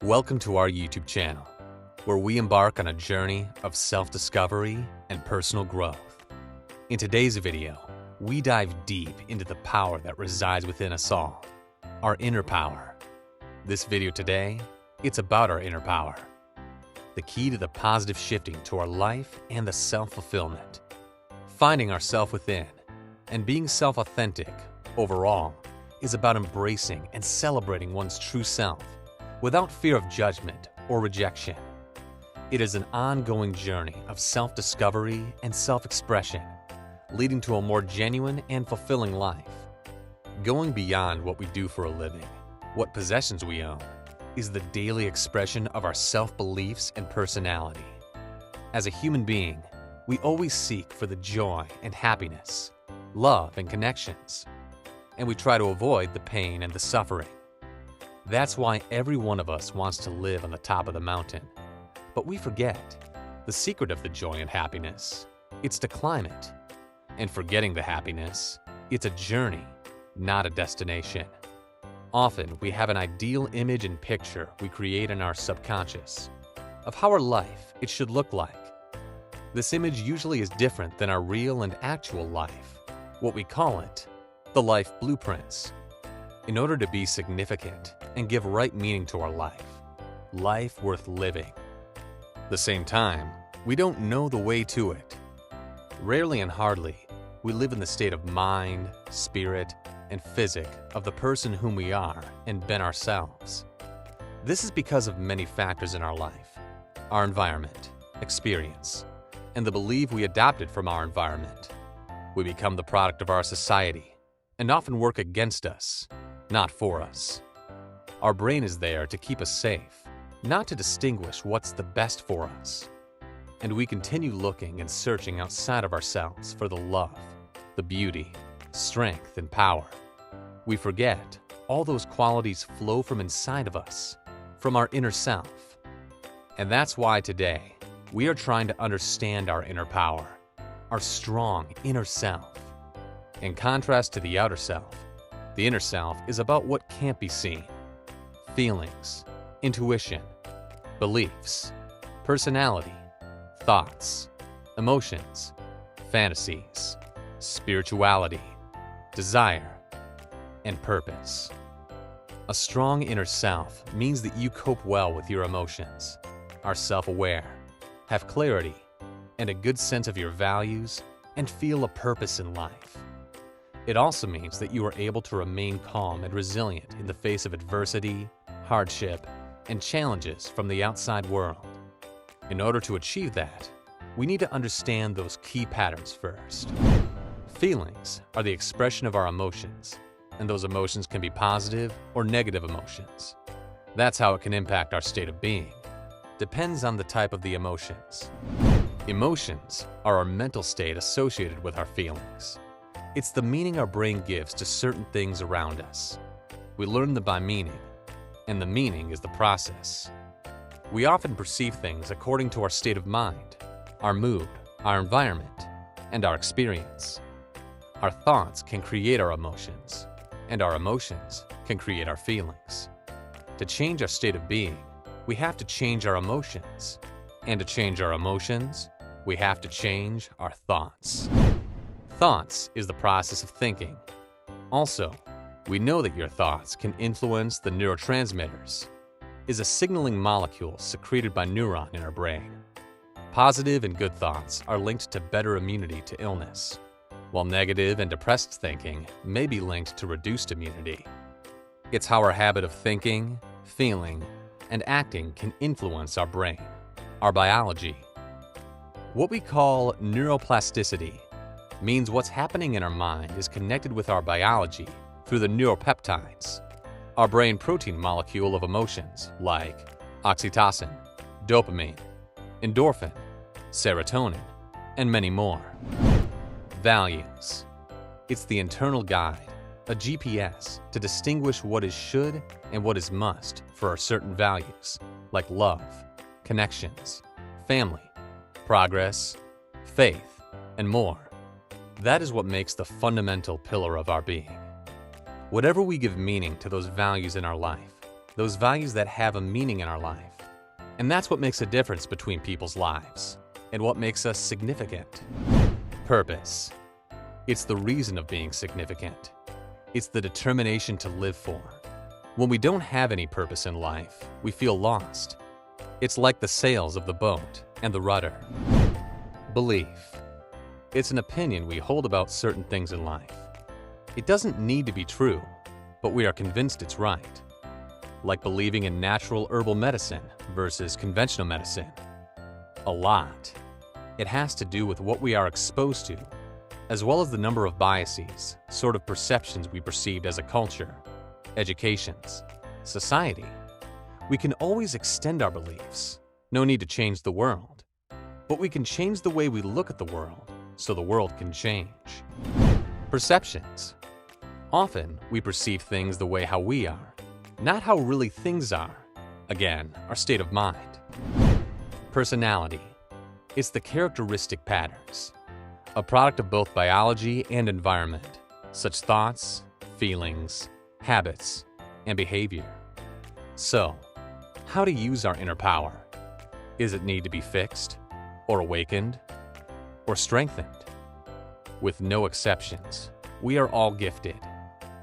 Welcome to our YouTube channel, where we embark on a journey of self-discovery and personal growth. In today's video, we dive deep into the power that resides within us all, our inner power. This video today, it's about our inner power, the key to the positive shifting to our life and the self-fulfillment. Finding ourself within and being self-authentic overall is about embracing and celebrating one's true self without fear of judgment or rejection. It is an ongoing journey of self-discovery and self-expression, leading to a more genuine and fulfilling life. Going beyond what we do for a living, what possessions we own, is the daily expression of our self-beliefs and personality. As a human being, we always seek for the joy and happiness, love and connections, and we try to avoid the pain and the suffering. That's why every one of us wants to live on the top of the mountain. But we forget the secret of the joy and happiness. It's to climb it. And forgetting the happiness, it's a journey, not a destination. Often, we have an ideal image and picture we create in our subconscious of how our life it should look like. This image usually is different than our real and actual life, what we call it, the life blueprints. In order to be significant and give right meaning to our life worth living. At the same time, we don't know the way to it. Rarely and hardly, we live in the state of mind, spirit, and physic of the person whom we are and been ourselves. This is because of many factors in our life, our environment, experience, and the belief we adopted from our environment. We become the product of our society and often work against us, not for us. Our brain is there to keep us safe, not to distinguish what's the best for us. And we continue looking and searching outside of ourselves for the love, the beauty, strength, and power. We forget all those qualities flow from inside of us, from our inner self. And that's why today, we are trying to understand our inner power, our strong inner self. In contrast to the outer self, the inner self is about what can't be seen. Feelings, intuition, beliefs, personality, thoughts, emotions, fantasies, spirituality, desire, and purpose. A strong inner self means that you cope well with your emotions, are self-aware, have clarity, and a good sense of your values, and feel a purpose in life. It also means that you are able to remain calm and resilient in the face of adversity, hardship, and challenges from the outside world. In order to achieve that, we need to understand those key patterns first. Feelings are the expression of our emotions, and those emotions can be positive or negative emotions. That's how it can impact our state of being. Depends on the type of the emotions. Emotions are our mental state associated with our feelings. It's the meaning our brain gives to certain things around us. We learn them by meaning, and the meaning is the process. We often perceive things according to our state of mind, our mood, our environment, and our experience. Our thoughts can create our emotions, and our emotions can create our feelings. To change our state of being, we have to change our emotions. And to change our emotions, we have to change our thoughts. Thoughts is the process of thinking. Also, we know that your thoughts can influence the neurotransmitters, is a signaling molecule secreted by neuron in our brain. Positive and good thoughts are linked to better immunity to illness, while negative and depressed thinking may be linked to reduced immunity. It's how our habit of thinking, feeling, and acting can influence our brain, our biology. What we call neuroplasticity means what's happening in our mind is connected with our biology through the neuropeptides, our brain protein molecule of emotions like oxytocin, dopamine, endorphin, serotonin, and many more. Values. It's the internal guide, a GPS to distinguish what is should and what is must for our certain values like love, connections, family, progress, faith, and more. That is what makes the fundamental pillar of our being. Whatever we give meaning to those values in our life, those values that have a meaning in our life. And that's what makes a difference between people's lives and what makes us significant. Purpose. It's the reason of being significant. It's the determination to live for. When we don't have any purpose in life, we feel lost. It's like the sails of the boat and the rudder. Belief. It's an opinion we hold about certain things in life. It doesn't need to be true, but we are convinced it's right. Like believing in natural herbal medicine versus conventional medicine. A lot. It has to do with what we are exposed to, as well as the number of biases, sort of perceptions we perceived as a culture, educations, society. We can always extend our beliefs. No need to change the world. But we can change the way we look at the world, so the world can change. Perceptions. Often, we perceive things the way how we are, not how really things are. Again, our state of mind. Personality. It's the characteristic patterns, a product of both biology and environment, such thoughts, feelings, habits, and behavior. So, how to use our inner power? Is it need to be fixed, or awakened, or strengthened? With no exceptions, we are all gifted,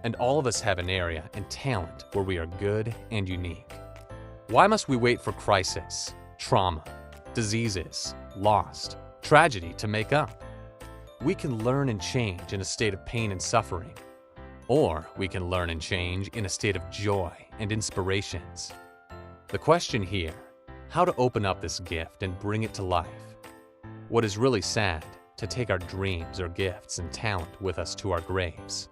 and all of us have an area and talent where we are good and unique. Why must we wait for crisis, trauma, diseases, loss, tragedy to make up? We can learn and change in a state of pain and suffering, or we can learn and change in a state of joy and inspirations. The question here, how to open up this gift and bring it to life. What is really sad, to take our dreams or gifts and talent with us to our graves.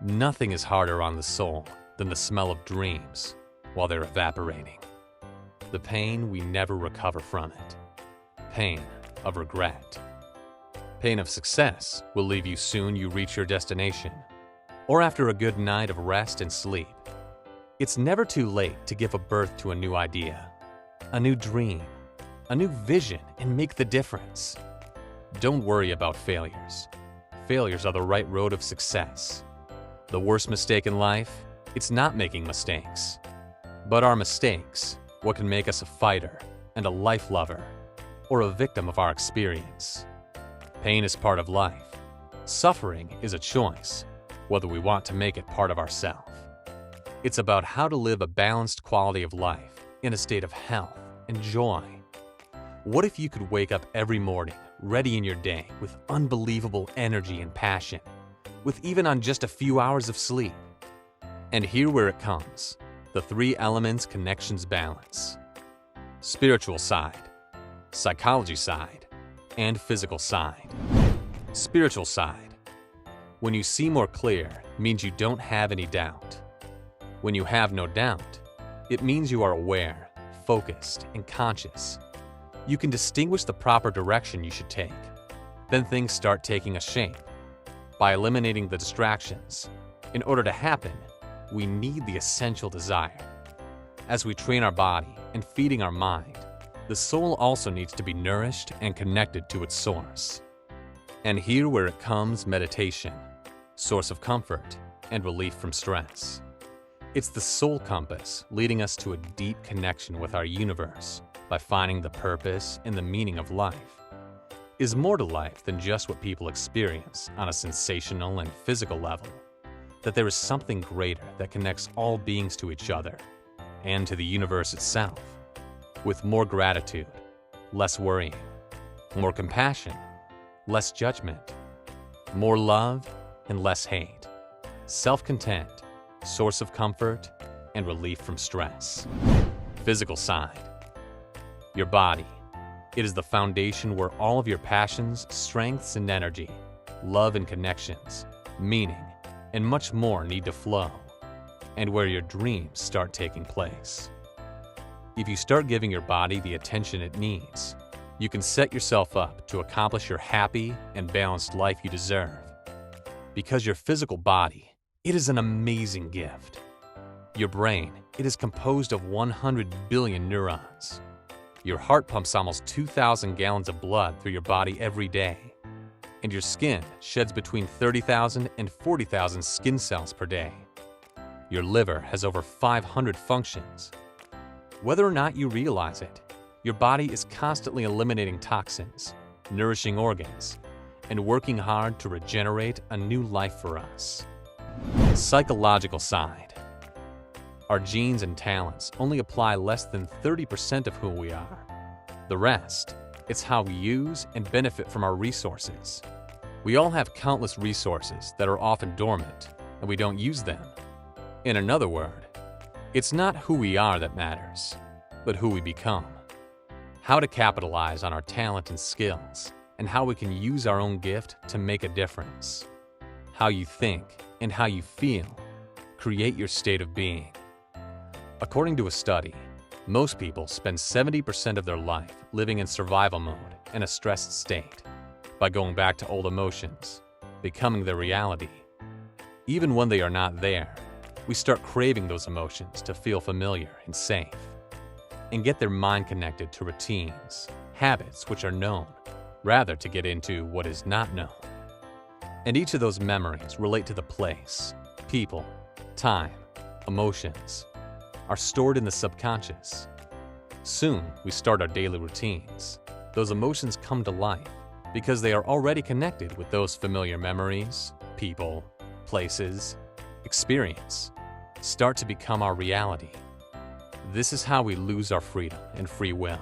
Nothing is harder on the soul than the smell of dreams while they're evaporating. The pain we never recover from it. Pain of regret. Pain of success will leave you soon you reach your destination, or after a good night of rest and sleep. It's never too late to give a birth to a new idea, a new dream, a new vision, and make the difference. Don't worry about failures. Failures are the right road of success. The worst mistake in life, it's not making mistakes, but our mistakes, what can make us a fighter and a life lover, or a victim of our experience. Pain is part of life. Suffering is a choice, whether we want to make it part of ourselves. It's about how to live a balanced quality of life in a state of health and joy. What if you could wake up every morning ready in your day with unbelievable energy and passion, with even on just a few hours of sleep? And here where it comes, the three elements connections balance. Spiritual side, psychology side, and physical side. Spiritual side. When you see more clear, means you don't have any doubt. When you have no doubt, it means you are aware, focused, and conscious. You can distinguish the proper direction you should take. Then things start taking a shape. By eliminating the distractions, in order to happen, we need the essential desire. As we train our body and feeding our mind, the soul also needs to be nourished and connected to its source. And here where it comes meditation, source of comfort and relief from stress. It's the soul compass leading us to a deep connection with our universe by finding the purpose and the meaning of life. Is more to life than just what people experience on a sensational and physical level. That there is something greater that connects all beings to each other and to the universe itself. With more gratitude, less worrying, more compassion, less judgment, more love and less hate, self-content, source of comfort, and relief from stress. Physical side. Your body. It is the foundation where all of your passions, strengths, and energy, love and connections, meaning, and much more need to flow, and where your dreams start taking place. If you start giving your body the attention it needs, you can set yourself up to accomplish your happy and balanced life you deserve. Because your physical body, it is an amazing gift. Your brain, it is composed of 100 billion neurons. Your heart pumps almost 2,000 gallons of blood through your body every day. And your skin sheds between 30,000 and 40,000 skin cells per day. Your liver has over 500 functions. Whether or not you realize it, your body is constantly eliminating toxins, nourishing organs, and working hard to regenerate a new life for us. Psychological side. Our genes and talents only apply less than 30% of who we are. The rest, it's how we use and benefit from our resources. We all have countless resources that are often dormant, and we don't use them. In another word, it's not who we are that matters, but who we become. How to capitalize on our talent and skills, and how we can use our own gift to make a difference. How you think and how you feel create your state of being. According to a study, most people spend 70% of their life living in survival mode in a stressed state, by going back to old emotions, becoming their reality. Even when they are not there, we start craving those emotions to feel familiar and safe, and get their mind connected to routines, habits which are known, rather to get into what is not known. And each of those memories relate to the place, people, time, emotions, are stored in the subconscious. Soon, we start our daily routines. Those emotions come to life because they are already connected with those familiar memories, people, places, experience, start to become our reality. This is how we lose our freedom and free will.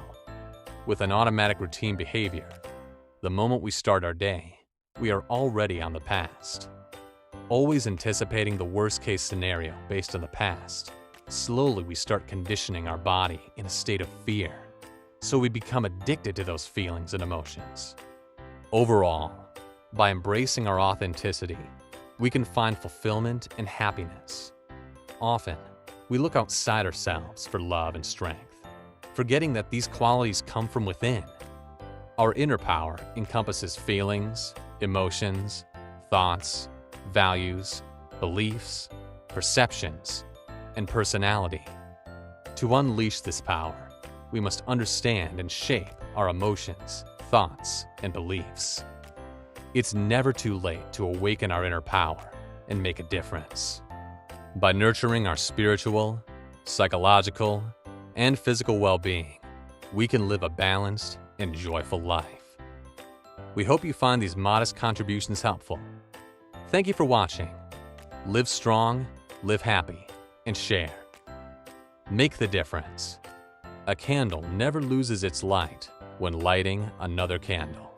With an automatic routine behavior, the moment we start our day, we are already on the past. Always anticipating the worst-case scenario based on the past, slowly we start conditioning our body in a state of fear, so we become addicted to those feelings and emotions. Overall, by embracing our authenticity, we can find fulfillment and happiness. Often, we look outside ourselves for love and strength, forgetting that these qualities come from within. Our inner power encompasses feelings, emotions, thoughts, values, beliefs, perceptions, and personality. To unleash this power, we must understand and shape our emotions, thoughts, and beliefs. It's never too late to awaken our inner power and make a difference. By nurturing our spiritual, psychological, and physical well-being, we can live a balanced and joyful life. We hope you find these modest contributions helpful. Thank you for watching. Live strong, live happy, and share. Make the difference. A candle never loses its light when lighting another candle.